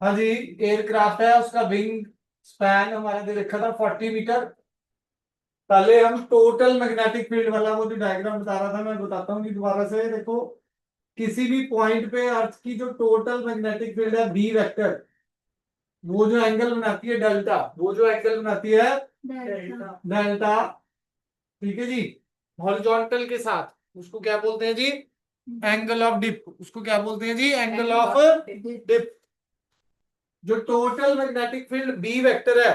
हाँ जी, एयरक्राफ्ट है, उसका विंग स्पैन हमारा दे रखा था 40 मीटर। पहले हम टोटल मैग्नेटिक फील्ड वाला वो जो डायग्राम बता रहा था मैं बताता हूँ कि दोबारा से देखो। किसी भी पॉइंट पे अर्थ की जो टोटल मैग्नेटिक फील्ड है बी वेक्टर, वो जो एंगल बनाती है डेल्टा, वो जो एंगल बनाती है डेल्टा, ठीक है जी, हॉरिजॉन्टल के साथ उसको क्या बोलते हैं जी? Angle of dip. उसको क्या बोलते हैं जी? Angle of dip. जो total magnetic field B vector है,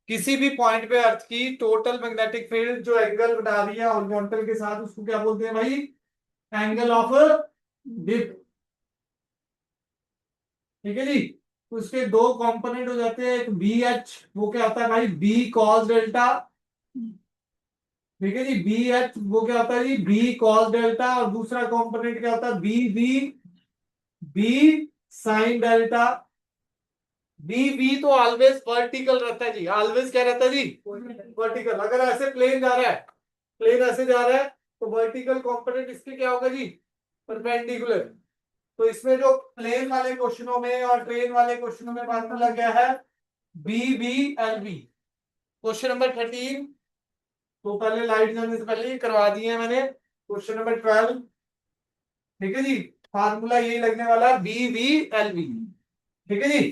किसी भी पॉइंट पे अर्थ की टोटल मैग्नेटिक फील्ड जो एंगल बना रही है हॉरिजॉन्टल के साथ, उसको क्या बोलते हैं भाई? Angle of dip. ठीक है जी। उसके दो कंपोनेंट हो जाते हैं, एक बी एच, वो क्या होता है भाई? B cos delta. ठीक है जी, बी एच वो क्या होता है जी? B cos delta. और दूसरा कंपोनेंट क्या होता है? B B, B sine delta. B B तो ऑलवेज वर्टिकल रहता है जी, ऑलवेज क्या रहता है जी? वर्टिकल। अगर ऐसे प्लेन जा रहा है, प्लेन ऐसे जा रहा है, तो वर्टिकल कंपोनेंट इसके क्या होगा जी? परपेंडिकुलर। तो इसमें जो प्लेन वाले क्वेश्चनों में और ट्रेन वाले क्वेश्चनों में फॉर्मूला क्या है? B B L B. Question number 13 तो पहले लाइट जाने से पहले ही करवा दिए हैं मैंने। क्वेश्चन नंबर 12, ठीक है जी, फार्मूला यही लगने वाला बी वी एल वी। ठीक है जी।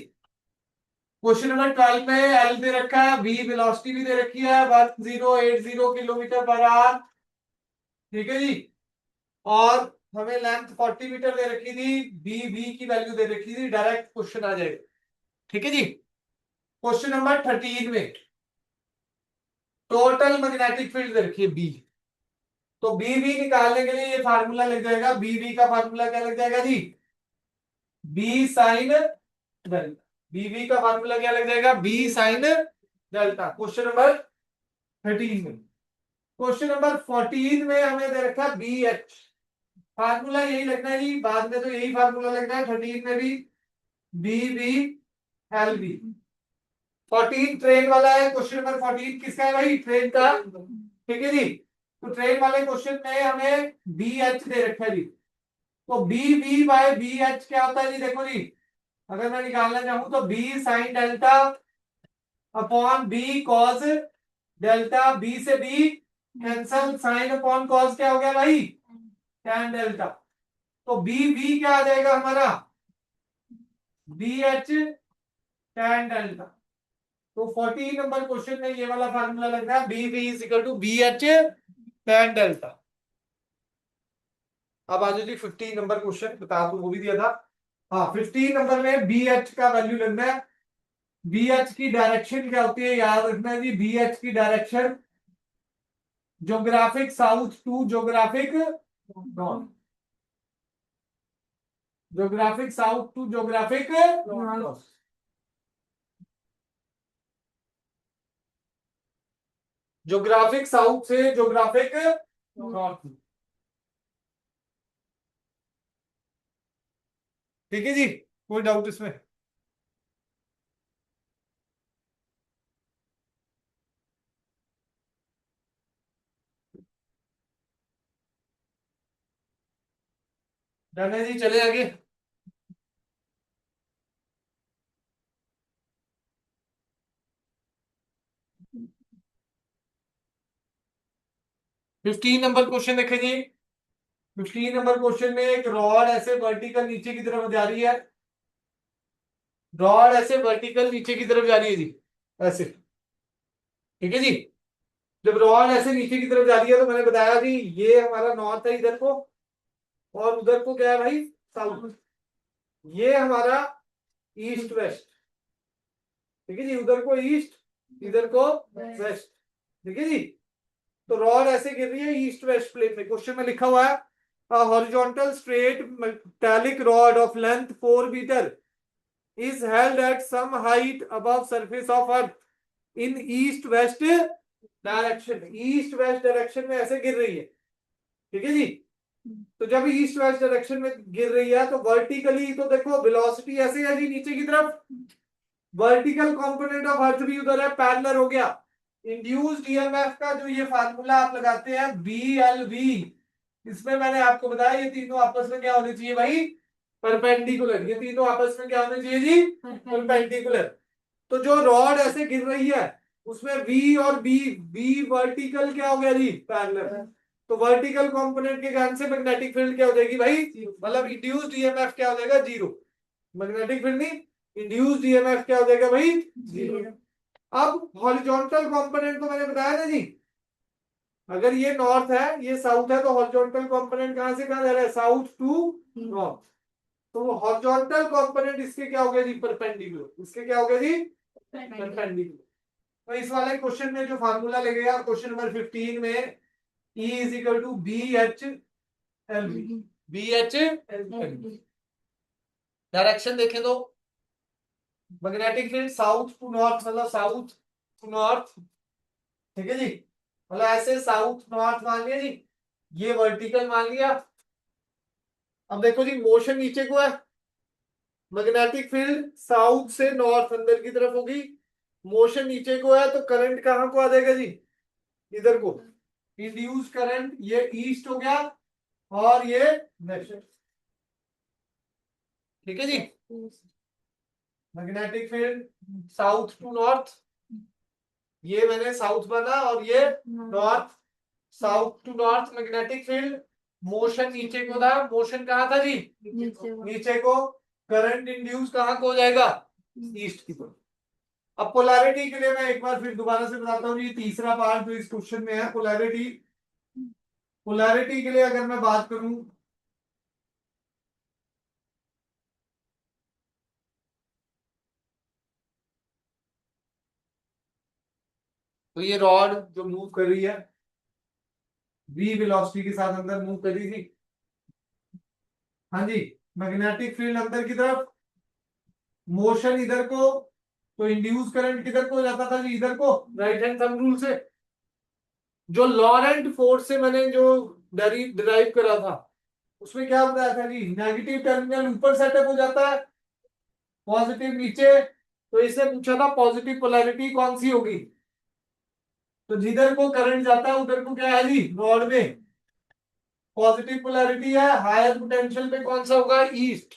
क्वेश्चन नंबर 12 में एल दे रखा है, बी वेलोसिटी भी दे रखी है 1080 किलोमीटर पर आवर। ठीक है जी। और हमें लेंथ 40 मीटर दे रखी थी, बी बी की वैल्यू दे रखी थी, डायरेक्ट क्वेश्चन आ जाएगा। ठीक है जी। क्वेश्चन नंबर 13 में टोटल मैग्नेटिक फील्ड दे रखी है बी। तो बी बी निकालने के लिए ये फार्मूला लग जाएगा। बी बी का फार्मूला क्या लग जाएगा जी? B sine delta. B B का फार्मूला क्या लग जाएगा? B sine delta. Question number 13 में। क्वेश्चन नंबर 14 में हमें दे रखा है बी एच। फार्मूला यही लगना है जी, बाद में तो यही फार्मूला लगना है 13 में भी। B B L B. 14 train वाला है। क्वेश्चन नंबर 14 किसका है भाई? ट्रेन का। ठीक है जी। तो ट्रेन वाले क्वेश्चन में हमें बी एच दे रखा है जी। तो B B by B H क्या होता है जी? देखो जी, अगर मैं निकालना चाहूं तो B sine delta upon B cos delta. B से B cancel, sine upon cos क्या हो गया भाई? Tan delta. तो बी बी क्या आ जाएगा हमारा? B H tan delta. तो 14 नंबर क्वेश्चन में ये वाला फार्मूला लग रहा है, B B is equal to B H tan delta. अब आ जाओ जी 15 नंबर क्वेश्चन, बता दो वो भी दिया था। हाँ, 15 नंबर में बी एच का वैल्यू लगना है। बी एच की डायरेक्शन क्या होती है याद रखना है जी? बी एच की direction geographic south to geographic north. Geographic south to geographic north. Geographic south से ज्योग्राफिक नॉर्थ। ठीक है जी, कोई डाउट इसमें? डन है जी, चले आगे। 15 नंबर क्वेश्चन देखें जी। 15 नंबर क्वेश्चन में एक रॉड ऐसे वर्टिकल नीचे की तरफ जा रही है। रॉड ऐसे वर्टिकल नीचे की तरफ जा रही है जी, ऐसे। ठीक है जी। जब रॉड ऐसे नीचे की तरफ जा रही है तो मैंने बताया जी, ये हमारा नॉर्थ है इधर को, और उधर को क्या है भाई? साउथ। ये हमारा ईस्ट वेस्ट। ठीक है जी, उधर को ईस्ट, इधर को वेस्ट। ठीक है जी। तो रॉड ऐसे गिर रही है ईस्ट वेस्ट प्लेन में। क्वेश्चन में लिखा हुआ है horizontal straight metallic rod of length 4 metre is held at some height above surface of earth in east west direction. East west direction में ऐसे गिर रही है। ठीक है जी। तो जब ईस्ट वेस्ट डायरेक्शन में गिर रही है तो वर्टिकली तो देखो वेलोसिटी ऐसे है जी नीचे की तरफ। वर्टिकल कंपोनेंट ऑफ अर्थ भी उधर है, पैरेलल हो गया। इंड्यूस्ड ईएमएफ का जो ये फार्मूला आप लगाते हैं बी एल वी, इसमें मैंने आपको बताया ये तीनों आपस में क्या होने चाहिए भाई? परपेंडिकुलर, ये तीनों आपस में क्या होने चाहिए जी, परपेंडिकुलर। तो जो रॉड ऐसे गिर रही है उसमें V और बी वर्टिकल क्या हो गया जी, पैरेलल। तो वर्टिकल कंपोनेंट के कारण से मैग्नेटिक फील्ड क्या हो जाएगी भाई, मतलब इंड्यूस्ड ईएमएफ क्या हो जाएगा, जीरो। मैग्नेटिक फील्ड नहीं, इंड्यूस्ड ईएमएफ क्या हो जाएगा भाई, जीरो। अब हॉरिजॉन्टल कंपोनेंट तो मैंने बताया ना जी, अगर ये नॉर्थ है ये साउथ है तो हॉरिजॉन्टल कंपोनेंट कहां से कहां जा रहा है, साउथ टू नॉर्थ। तो हॉरिजॉन्टल कंपोनेंट इसके क्या हो गया जी, परपेंडिकुलर। इसके क्या हो गया जी, परपेंडिकुलर। तो इस वाले क्वेश्चन में जो फार्मूला लगेगा क्वेश्चन नंबर 15 में, E is equal to B H L B, B H L B. Direction देखें तो magnetic field south to north, मतलब साउथ टू नॉर्थ, ठीक है जी, मतलब ऐसे साउथ नॉर्थ मान लिया जी, ये वर्टिकल मान लिया। अब देखो जी मोशन नीचे को है, मैग्नेटिक फील्ड साउथ से नॉर्थ अंदर की तरफ होगी, मोशन नीचे को है तो करंट कहां को आ जाएगा जी, इधर को। इंड्यूस करंट ये ईस्ट हो गया और ये वेस्ट, ठीक है जी। Magnetic field south to north, ये मैंने साउथ बना और ये north, south to north magnetic field. Motion नीचे को था, मोशन कहाँ था जी, नीचे को। करंट इंड्यूस कहाँ को हो जाएगा, ईस्ट की तरफ। अब पोलैरिटी के लिए मैं एक बार फिर दोबारा से बताता हूँ, ये तीसरा पार्ट जो इस क्वेश्चन में है, पोलैरिटी। पोलैरिटी के लिए अगर मैं बात करूं, तो ये रॉड जो मूव कर रही है v वेलोसिटी के साथ अंदर मूव कर रही थी, हाँ जी, मैग्नेटिक फील्ड अंदर की तरफ, मोशन इधर को, तो इंड्यूस करंट किधर को जाता था जी, इधर को, राइट हैंड थंब रूल से। जो लॉरेंट फोर्स से मैंने जो डिराइव करा था उसमें क्या बताया था जी, नेगेटिव टर्मिनल ऊपर सेटअप हो जाता है, पॉजिटिव नीचे। तो इससे पूछा था पॉजिटिव पोलैरिटी कौन सी होगी, तो जिधर को करंट जाता है उधर को क्या है जी, रॉड में पॉजिटिव पोलैरिटी है। हायर पोटेंशियल पे कौन सा होगा, ईस्ट।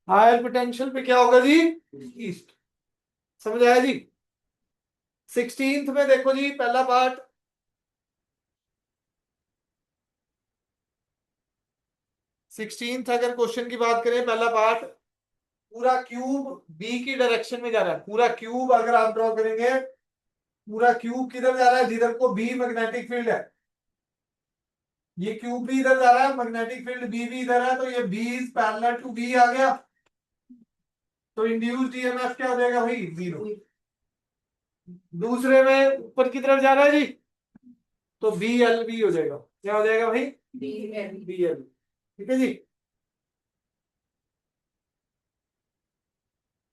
हायर पोटेंशियल पे क्या होगा जी, ईस्ट। समझ आया जी। 16th में देखो जी पहला पार्ट, 16th अगर क्वेश्चन की बात करें, पहला पार्ट, पूरा क्यूब बी की डायरेक्शन में जा रहा है। पूरा क्यूब अगर आप ड्रॉ करेंगे, पूरा क्यूब किधर जा रहा है, जिधर को बी मैग्नेटिक फील्ड है, ये क्यूब भी इधर जा रहा है, मैग्नेटिक फील्ड बी भी इधर है, तो ये B is parallel to B आ गया। तो इंड्यूस्ड ईएमएफ क्या हो जाएगा भाई, जीरो। दूसरे में ऊपर की तरफ जा रहा है जी, तो बी एल बी हो जाएगा, क्या हो जाएगा भाई, बी एल। ठीक है जी।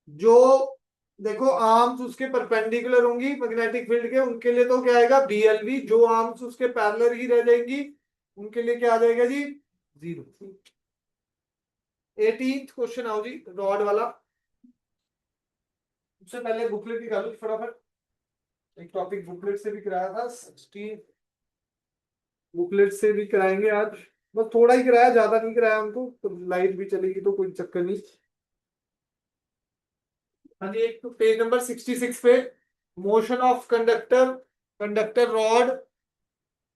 जो देखो आर्म्स उसके परपेंडिकुलर होंगी मैग्नेटिक फील्ड के, उनके लिए तो क्या आएगा, बी एल बी। जो आर्म्स उसके पैरेलल ही रह जाएंगी उनके लिए क्या आ जाएगा जी, जीरो। 18th क्वेश्चन आओ जी, रॉड वाला। उससे पहले बुकलेट निकालो फटाफट, एक टॉपिक बुकलेट से भी कराया था, 16 बुकलेट से भी कराएंगे आज। बस थोड़ा ही कराया, ज्यादा नहीं कराया हमको, तो लाइट भी चलेगी तो कोई चक्कर नहीं। हाँ जी, एक तो पेज नंबर 66 पे, motion of conductor, conductor rod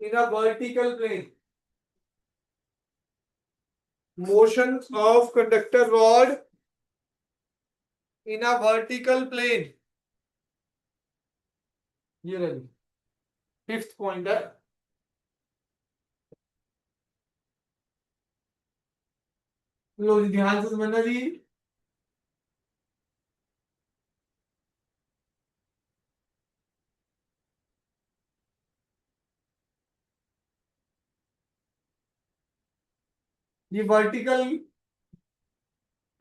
in a vertical plane. Motion of conductor rod in a vertical plane, ये रही 5th पॉइंट है। लो जी ध्यान से समझना जी। ये वर्टिकल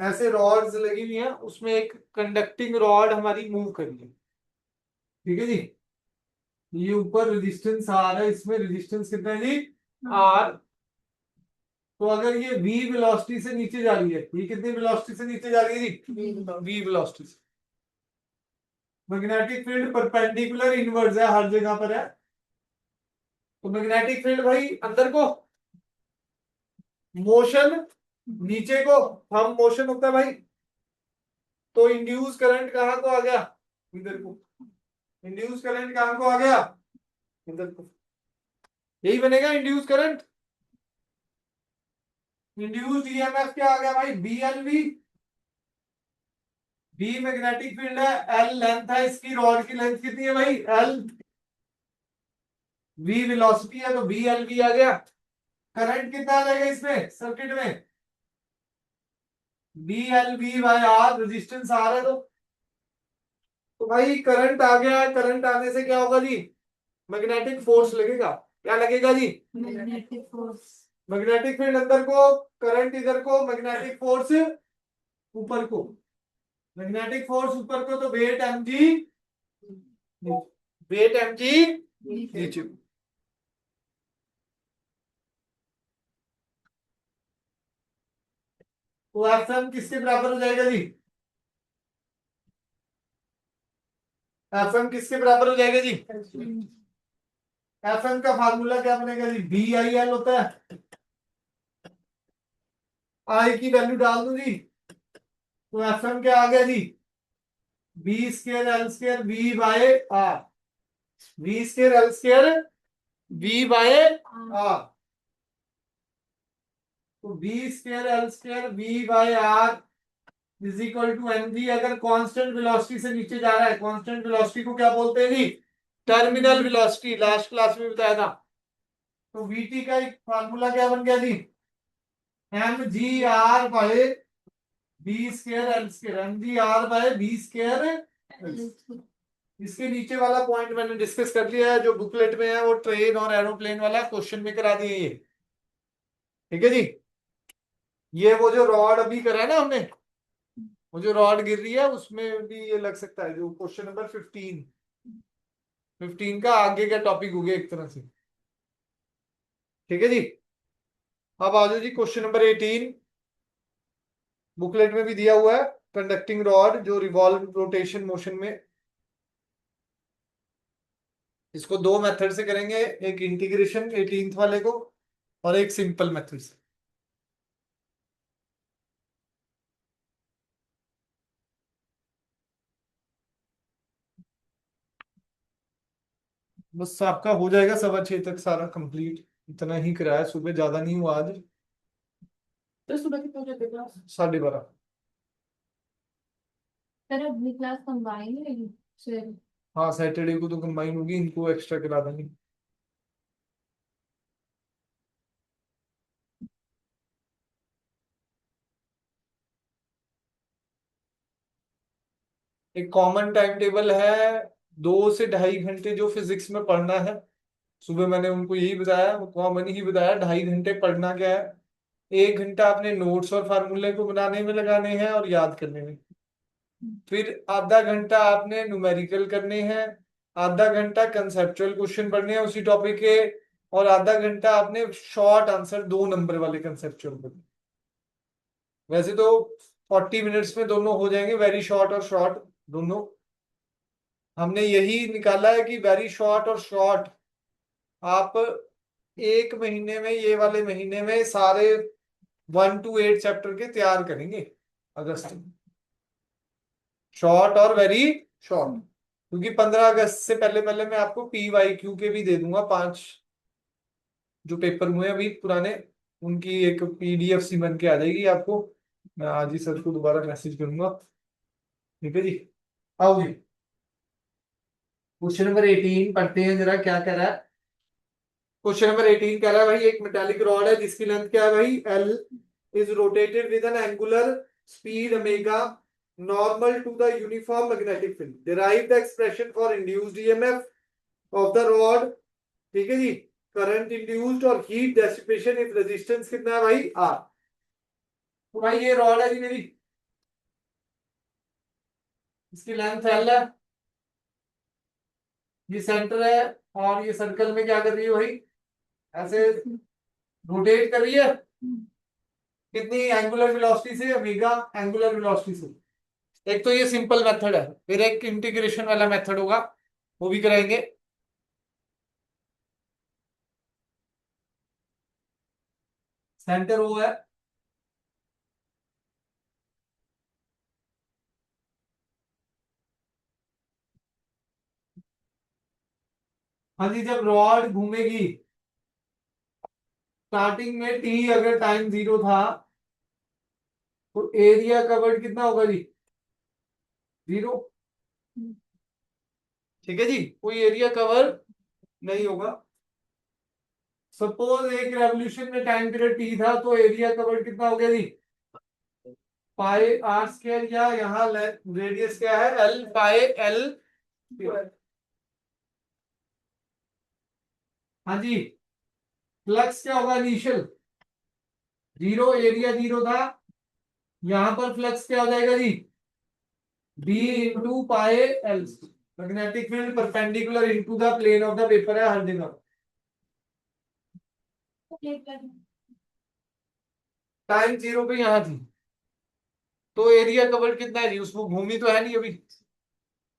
ऐसे रॉड्स लगी हुई हैं, उसमें एक कंडक्टिंग रॉड हमारी मूव कर रही है, ठीक है जी। ये ऊपर रेजिस्टेंस आर है, इसमें रेजिस्टेंस कितना है जी, आर। तो अगर ये v वेलोसिटी से नीचे जा रही है, ये कितनी वेलोसिटी से नीचे जा रही है जी, v वेलोसिटी से। मैग्नेटिक फील्ड परपेंडिकुलर इनवर्स है, हर जगह पर है। तो मैग्नेटिक फील्ड भाई अंदर को, मोशन नीचे को थंब मोशन होता है भाई, तो इंड्यूस करंट कहां को आ गया, इधर को। इंड्यूस करंट कहां को आ गया, इधर को। यही बनेगा इंड्यूस करंट। इंड्यूस्ड ईएमएफ क्या आ गया भाई, B L V. B magnetic field है, एल लेंथ है इसकी, रॉड की लेंथ कितनी है भाई, एल। वी वेलोसिटी है तो बी एल वी आ गया। करंट कितना आ जाएगा इसमें सर्किट में, B L V by R, resistance R है तो भाई करंट आ गया। करंट आने से क्या होगा जी, मैग्नेटिक फोर्स लगेगा। क्या लगेगा जी, मैग्नेटिक फोर्स। मैग्नेटिक फील्ड अंदर को, करंट इधर को, मैग्नेटिक फोर्स ऊपर को। मैग्नेटिक फोर्स ऊपर को तो weight M G, weight M G नीचे। तो एफ एम किसके बराबर हो जाएगा जी, एफ एम किसके बराबर हो जाएगा जी, एफ एम का फार्मूला क्या बनेगा जी, बी आई एल होता है। आई की वैल्यू डाल दूं जी, तो एफ एम क्या आ गया जी, B square L square V by R. V square L square V by R. तो B square L square V by R is equal to M G. अगर कांस्टेंट वेलोसिटी से नीचे जा रहा है, कांस्टेंट वेलोसिटी को क्या बोलते हैं जी, टर्मिनल वेलोसिटी, लास्ट क्लास में बताया था। तो वीटी का एक फार्मूला क्या बन गया जी, M G R by B square L square, M G R by B square. इसके नीचे वाला पॉइंट मैंने डिस्कस कर लिया है, जो बुकलेट में है वो ट्रेन और एरोप्लेन वाला क्वेश्चन में करा दिए ये। ठीक है जी, ये वो जो रॉड अभी करा है ना हमने, वो जो रॉड गिर रही है उसमें भी ये लग सकता है, जो क्वेश्चन नंबर 15, 15 का आगे का टॉपिक हो गया एक तरह से। ठीक है जी, अब आ जाओ जी क्वेश्चन नंबर 18। बुकलेट में भी दिया हुआ है, कंडक्टिंग रॉड जो रिवॉल्व रोटेशन मोशन में। इसको दो मेथड से करेंगे, एक इंटीग्रेशन 18th वाले को और एक सिंपल मेथड से। बस आपका हो जाएगा 6:15 तक सारा कंप्लीट। इतना ही कराया, सुबह ज्यादा नहीं हुआ आज। तो सुबह कितने बजे क्लास? 12:30। तेरे अपनी क्लास कंबाइन रहेगी सवेरे? हाँ सैटरडे को तो कंबाइन होगी, इनको एक्स्ट्रा करा देंगे। एक कॉमन टाइम टेबल है, 2 से 2.5 घंटे जो फिजिक्स में पढ़ना है। सुबह मैंने उनको यही बताया, वो कॉमन ही बताया, 2.5 घंटे पढ़ना क्या है। 1 घंटा आपने नोट्स और फार्मूले को बनाने में लगाने हैं और याद करने में। फिर आधा घंटा आपने न्यूमेरिकल करने हैं, आधा घंटा कंसेप्चुअल क्वेश्चन पढ़ने हैं उसी टॉपिक के, और आधा घंटा आपने शॉर्ट आंसर 2 नंबर वाले कंसेप्चुअल पढ़ने। वैसे तो 40 मिनट्स में दोनों हो जाएंगे, वेरी शॉर्ट और शॉर्ट दोनों। हमने यही निकाला है कि वेरी शॉर्ट और शॉर्ट आप 1 महीने में, ये वाले महीने में सारे 1 to 8 चैप्टर के तैयार करेंगे अगस्त में, शॉर्ट और वेरी शॉर्ट। क्योंकि 15 अगस्त से पहले पहले मैं आपको PYQ के भी दे दूंगा 5 जो पेपर हुए हैं अभी पुराने, उनकी एक PDF सी बन के आ जाएगी आपको। मैं आज ही सर को दोबारा मैसेज करूंगा। ठीक है जी, आओ जी क्वेश्चन नंबर 18 पढ़ते हैं जरा क्या कह रहा है। क्वेश्चन नंबर 18 कह रहा है भाई, एक मेटालिक रॉड है जिसकी लेंथ क्या है भाई, L, is rotated with an angular speed omega normal to the uniform magnetic field. Derive the expression for induced EMF of the rod. ठीक है जी, करंट इंड्यूस्ड और हीट डेसिपेशन इफ रेजिस्टेंस कितना है भाई, R। तो भाई ये रॉड है जी मेरी, इसकी लेंथ L है, ये सेंटर है, और ये सर्कल में क्या कर रही है भाई, ऐसे रोटेट कर रही है। कितनी एंगुलर वेलोसिटी से, ओमेगा एंगुलर वेलोसिटी से। एक तो ये सिंपल मेथड है, फिर एक इंटीग्रेशन वाला मेथड होगा, वो भी कराएंगे। सेंटर वो है, हाँ जी, जब रॉड घूमेगी स्टार्टिंग में टी अगर टाइम 0 था तो एरिया कवर्ड कितना होगा जी? 0। ठीक है जी, कोई एरिया कवर नहीं होगा। सपोज एक रेवोल्यूशन में टाइम पीरियड टी था तो एरिया कवर्ड कितना हो गया जी? पाई आर स्क्वायर, या यहाँ रेडियस क्या है? L pi L. हाँ जी, फ्लक्स क्या होगा इनिशियल? 0, एरिया 0 था, यहां पर फ्लक्स क्या हो जाएगा जी? B into pi L. Magnetic field perpendicular into the plane of the paper है हर जगह। टाइम 0 पे यहां थी तो एरिया कवर कितना है जी? उसको घूमी तो है नहीं अभी,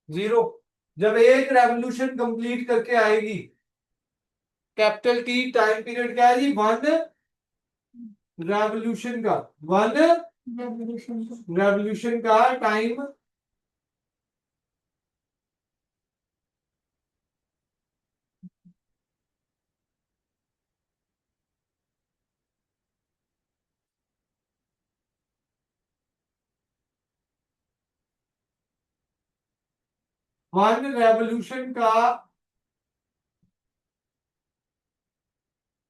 0। जब एक रेवोल्यूशन कंप्लीट करके आएगी, कैपिटल टी टाइम पीरियड क्या है जी? 1 रेवोल्यूशन का, 1 रेवोल्यूशन का टाइम। वन रेवोल्यूशन का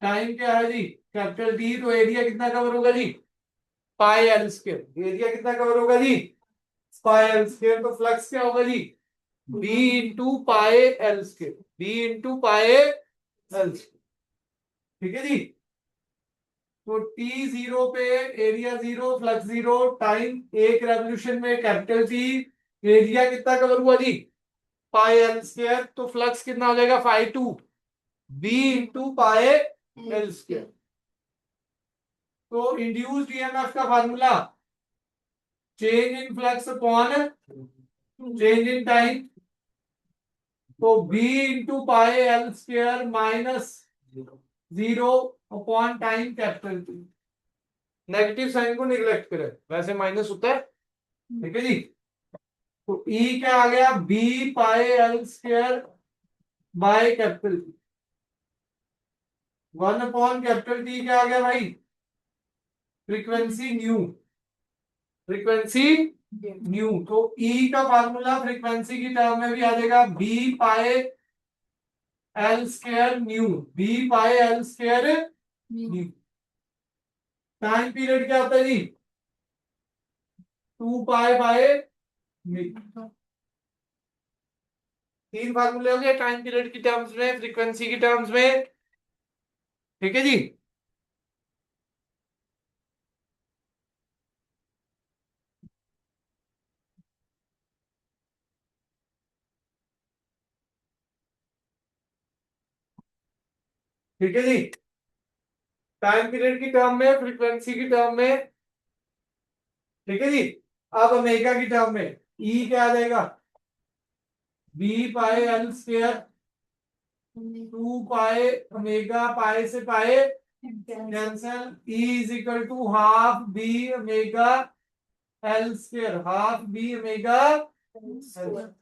टाइम क्या है जी? Capital T. तो एरिया कितना कवर होगा जी? Pi L square. एरिया कितना कवर होगा जी? Pi L square. तो फ्लक्स क्या होगा जी? B into pi L square, B into pi L. ठीक है जी। तो टी 0 पे एरिया 0, फ्लक्स 0, टाइम एक रेवोल्यूशन में कैपिटल टी, एरिया कितना कवर हुआ जी? Pi L square. तो फ्लक्स कितना हो जाएगा? Phi to B into pi L square. तो इंड्यूस्ड ईएमएफ का formula change in flux upon change in time. तो B into pi L square minus 0 upon time capital T. Negative sign को neglect करें, वैसे minus होता है। ठीक है जी। तो ई क्या आ गया? B pi L square by capital T. 1 upon capital T क्या आ गया भाई? Frequency nu, frequency nu. तो ई का फार्मूला फ्रीक्वेंसी की टर्म में भी आ जाएगा, B pi L square nu, B pi L square nu. Time period क्या होता है जी? 2 पाई बाय न्यू। तीन फार्मूले हो गए टाइम पीरियड की टर्म्स में, फ्रीक्वेंसी की टर्म्स में। ठीक है जी। ठीक है जी, टाइम पीरियड की टर्म में, फ्रीक्वेंसी की टर्म में। ठीक है जी। अब ओमेगा की टर्म में ई क्या आ जाएगा? B pi L square 2 pi omega, pi से pi cancel, E is equal to half B omega L square, half B omega L.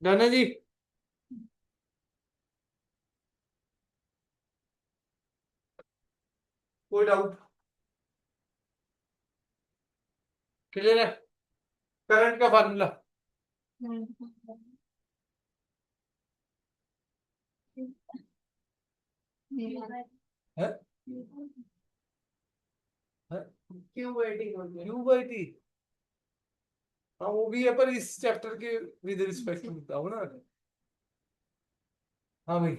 Done है जी। कोई डाउट? क्लियर है? करंट का फार्मूला है, Q by T, Q by T. हाँ वो भी है, पर इस चैप्टर के विद रिस्पेक्ट बताओ ना। हाँ भाई,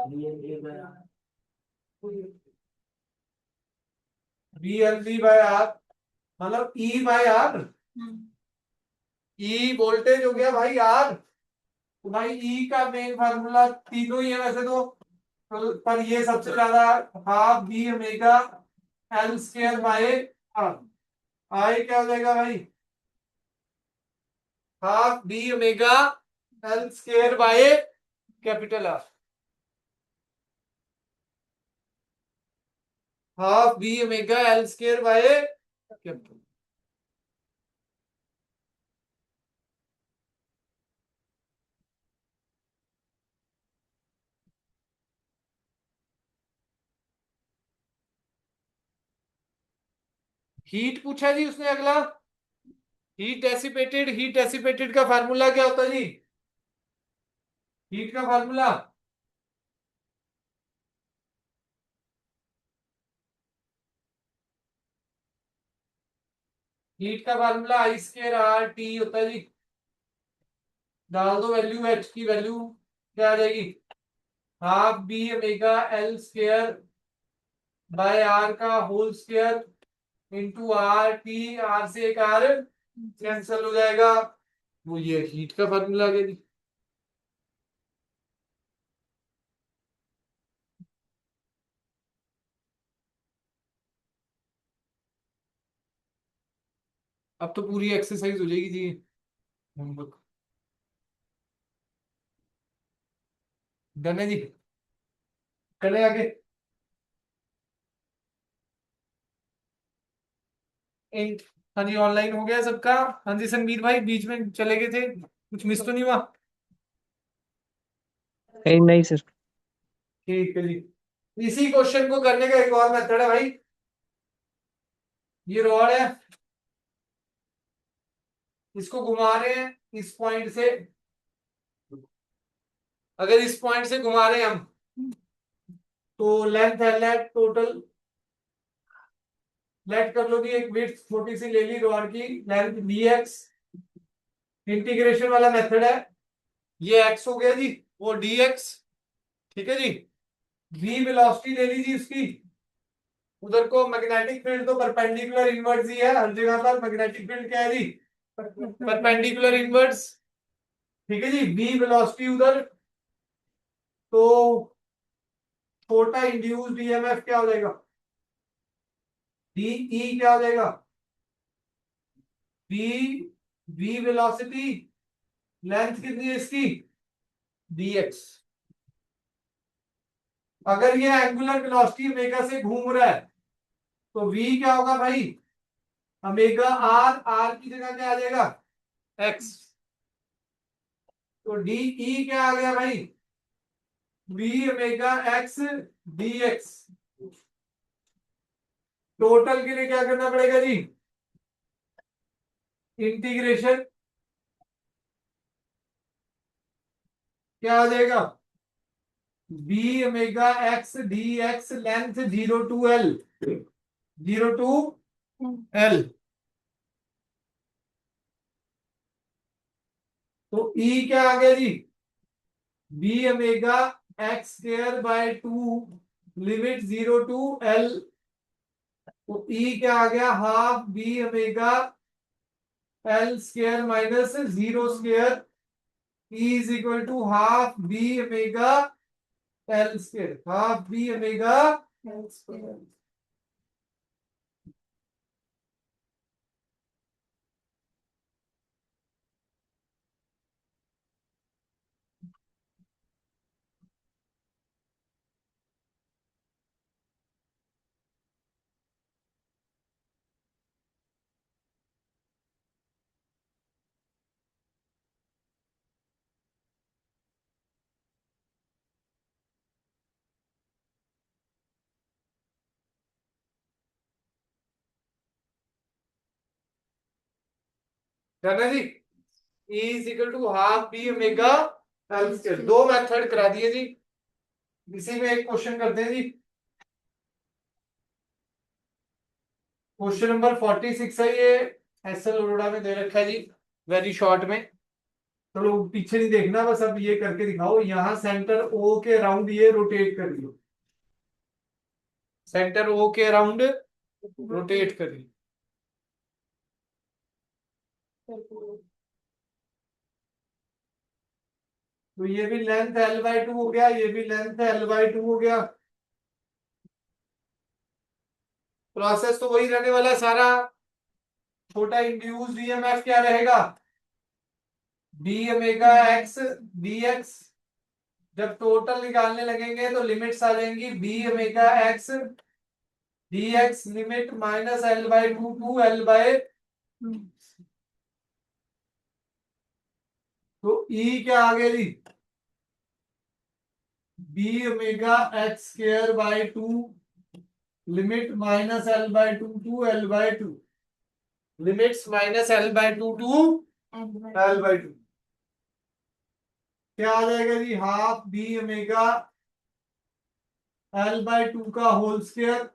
B L B by R, मतलब E by R. E voltage हो गया भाई आर। तो भाई ई का मेन फार्मूला तीनों ही है वैसे तो पर ये सबसे ज्यादा, half B omega L square by R. I क्या हो जाएगा भाई? Half B omega L square by capital R, half B omega L square by capital. Heat पूछा जी उसने अगला, हीट डेसिपेटेड का फार्मूला क्या होता है जी? हीट का formula I square R T होता है जी। डाल दो वैल्यू, एच की वैल्यू क्या आ जाएगी? Half B omega L square by R का whole square into R T, R से एक आर कैंसिल हो जाएगा, वो ये हीट का फार्मूला आ गया जी। अब तो पूरी एक्सरसाइज हो जाएगी जी, होमवर्क डन है जी। चले आगे। हाँ जी, ऑनलाइन हो गया सबका? हाँ जी संदीप भाई, बीच में चले गए थे, कुछ मिस तो नहीं हुआ? नहीं नहीं सर। ठीक है जी। इसी क्वेश्चन को करने का एक और मेथड है भाई। ये रॉड है, इसको घुमा रहे हैं इस पॉइंट से, अगर इस पॉइंट से घुमा रहे हैं हम तो लेंथ है लेट टोटल, लेट कर लो जी, एक विड्थ छोटी सी ले ली रॉड की, लेंथ dx, इंटीग्रेशन वाला मेथड है, ये x हो गया जी, वो dx, ठीक है जी। v वेलोसिटी ले ली जी उसकी, उधर को मैग्नेटिक फील्ड तो परपेंडिकुलर इनवर्स ही है हर जगह पर, मैग्नेटिक फील्ड क्या है जी? परपेंडिकुलर इनवर्स, ठीक है जी। v वेलोसिटी उधर, तो छोटा इंड्यूस्ड ईएमएफ क्या हो जाएगा? डी क्या हो जाएगा? v, v वेलोसिटी, लेंथ कितनी है इसकी? dx। अगर ये एंगुलर वेलोसिटी ओमेगा से घूम रहा है तो v क्या होगा भाई? ओमेगा आर, आर की जगह क्या आ जाएगा? x। तो डी क्या आ गया भाई? v omega x dx। Total के लिए क्या करना पड़ेगा जी? इंटीग्रेशन क्या आ जाएगा? v omega x dx, length 0 to l, 0 to l, तो E क्या आ गया जी? v omega x square by 2, limit 0 to l, तो E क्या आ गया? Half b omega l square minus 0 square, E is equal to half b omega l square, half b omega l square. करना जी, E is equal to half b omega l square, दो method करा दिए जी। इसी में एक question करते हैं जी, क्वेश्चन नंबर 46 है ये, एसएल अरोड़ा में दे रखा है जी, वेरी शॉर्ट में। चलो पीछे नहीं देखना, बस अब ये करके दिखाओ, यहां सेंटर ओ के अराउंड ये रोटेट कर लियो, सेंटर ओ के अराउंड रोटेट कर लियो। तो ये भी लेंथ l/2 हो गया, ये भी लेंथ l/2 हो गया, प्रोसेस तो वही रहने वाला है सारा। छोटा इंड्यूस्ड ईएमएफ क्या रहेगा? B omega X D X. जब टोटल निकालने लगेंगे तो लिमिट्स आ जाएंगी, B omega X D X limit minus L by two L by, तो ई क्या आ गया जी, B omega X square by two limit minus L by two L by two, limits minus L by two L by two, क्या आ जाएगा जी, half B omega L by two का whole square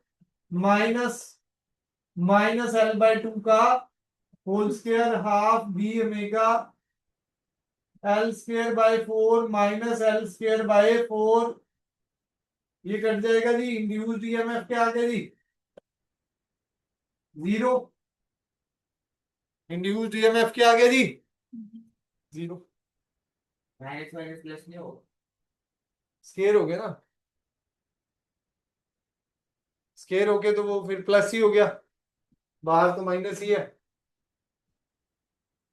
minus minus L by two का whole square, half B omega L square by four minus L square by four, ये cut जाएगा जी, induced EMF क्या आ गया जी, जीरो। इंड्यूस्ड ईएमएफ क्या आ गया जी, जीरो। माइनस माइनस प्लस नहीं होगा, स्केयर हो गया ना, स्केयर हो गया तो वो फिर प्लस ही हो गया, बाहर तो माइनस ही है।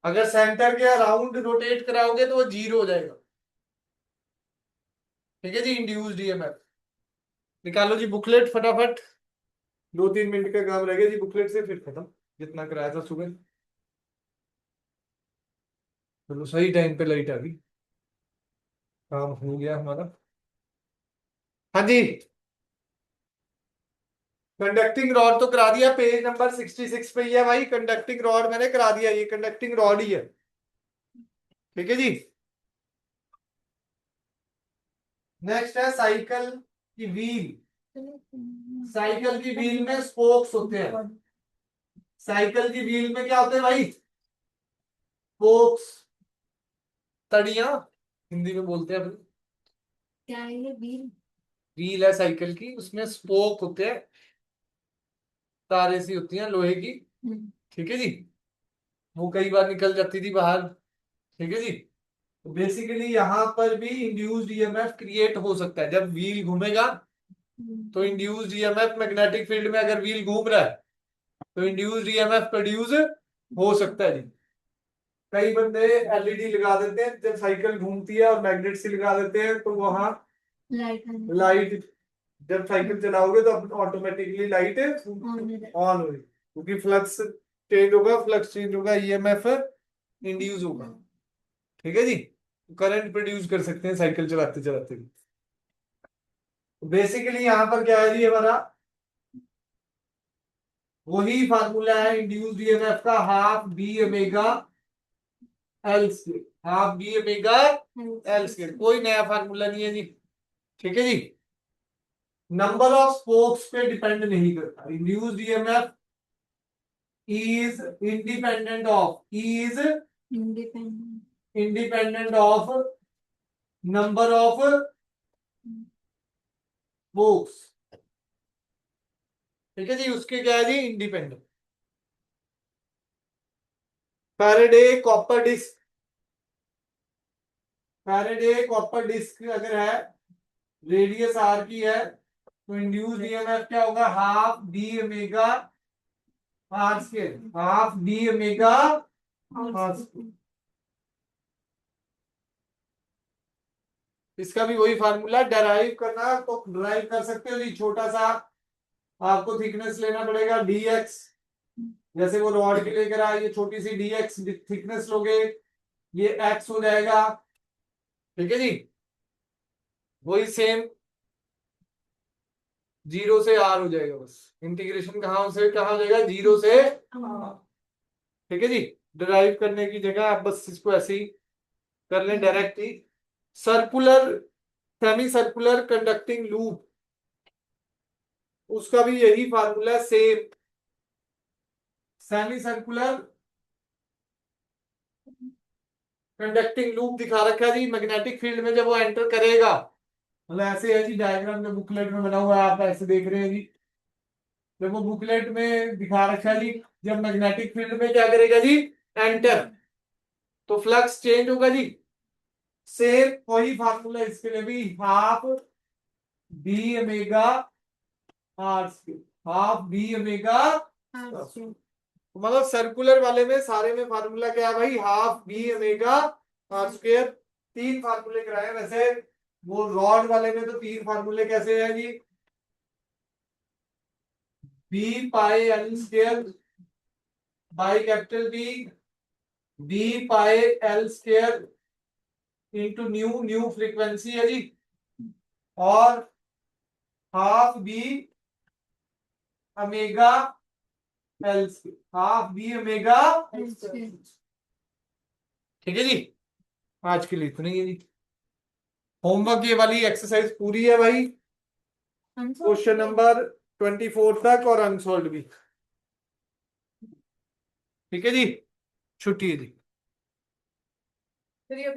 अगर सेंटर के अराउंड रोटेट कराओगे तो वो जीरो हो जाएगा। ठीक है जी, इंड्यूस्ड ईएमएफ निकालो जी, बुकलेट फटाफट, 2-3 मिनट का काम रह गया जी, बुकलेट से फिर खत्म, जितना कराया था सुबह। चलो सही टाइम पे लाइट आ गई, काम हो गया हमारा। हाँ जी, कंडक्टिंग रॉड तो करा दिया, पेज नंबर 66 पे ही है भाई, कंडक्टिंग रॉड मैंने करा दिया, ये कंडक्टिंग रॉड ही है। ठीक है जी, नेक्स्ट है साइकिल की व्हील। साइकिल की व्हील में स्पोक्स होते हैं, साइकिल की व्हील में क्या होते हैं भाई, स्पोक्स, तड़ियां हिंदी में बोलते हैं अपन। क्या है ये व्हील? व्हील है साइकिल की, उसमें स्पोक होते हैं, तारे सी होती हैं लोहे की। ठीक है जी, वो कई बार निकल जाती थी बाहर। ठीक है जी, तो बेसिकली यहाँ पर भी इंड्यूस्ड ईएमएफ क्रिएट हो सकता है जब व्हील घूमेगा, तो इंड्यूस्ड ईएमएफ मैग्नेटिक फील्ड में अगर व्हील घूम रहा है तो इंड्यूस्ड ईएमएफ प्रोड्यूस हो सकता है जी। कई बंदे एलईडी लगा देते हैं जब साइकिल घूमती है और मैग्नेट से लगा देते हैं, तो वहां लाइट, जब साइकिल चलाओगे तो ऑटोमेटिकली लाइट ऑन होगी, क्योंकि फ्लक्स चेंज होगा, ईएमएफ इंड्यूस होगा। ठीक है जी, करंट प्रोड्यूस कर सकते हैं साइकिल चलाते चलाते। बेसिकली यहाँ पर क्या है जी, हमारा वही फार्मूला है इंड्यूस्ड ईएमएफ का, half B omega L square, half B omega L square, कोई नया फार्मूला नहीं है जी। ठीक है जी, नंबर ऑफ स्पोक्स पे डिपेंड नहीं करता, induced EMF is independent of number of spokes. ठीक है जी, उसके क्या है जी, independent. Faraday copper disc, Faraday copper disc अगर है, रेडियस आर की है, तो इंड्यूस्ड ईएमएफ क्या होगा, half B omega R square, half B omega R square. इसका भी वही फार्मूला, डेराइव करना तो डेराइव कर सकते हो जी, छोटा सा आपको थिकनेस लेना पड़ेगा dx, जैसे वो रॉड के लेकर आए, ये छोटी सी dx थिकनेस लोगे, ये x हो जाएगा। ठीक है जी, वही सेम 0 से r हो जाएगा, बस इंटीग्रेशन कहां से कहां हो जाएगा, 0 से r। ठीक है जी, डिराइव करने की जगह आप बस इसको ऐसे ही कर लें डायरेक्ट ही। Circular semi circular conducting loop, उसका भी यही formula same, semi circular conducting loop दिखा रखा है जी, मैग्नेटिक फील्ड में जब वो एंटर करेगा, मतलब ऐसे है जी, डायग्राम में बुकलेट में बना हुआ है, आप ऐसे देख रहे हैं जी, जब वो बुकलेट में दिखा रखा है जी, जब मैग्नेटिक फील्ड में क्या करेगा जी, एंटर, तो फ्लक्स चेंज होगा जी। सेम वही फार्मूला इसके लिए भी, half B omega R square, half B omega, मतलब सर्कुलर वाले में सारे में फार्मूला क्या है भाई, half B omega R square. 3 फार्मूले कराए वैसे, वो रॉड वाले में तो 3 फार्मूले कैसे हैं जी, B pi L square by capital B pi L square into nu, nu frequency है जी, और half B omega L square, half B omega. ठीक है जी, आज के लिए इतना ही है जी। होमवर्क ये वाली एक्सरसाइज पूरी है भाई, क्वेश्चन नंबर 24 तक और अनसॉल्व भी। ठीक है जी, छुट्टी है जी।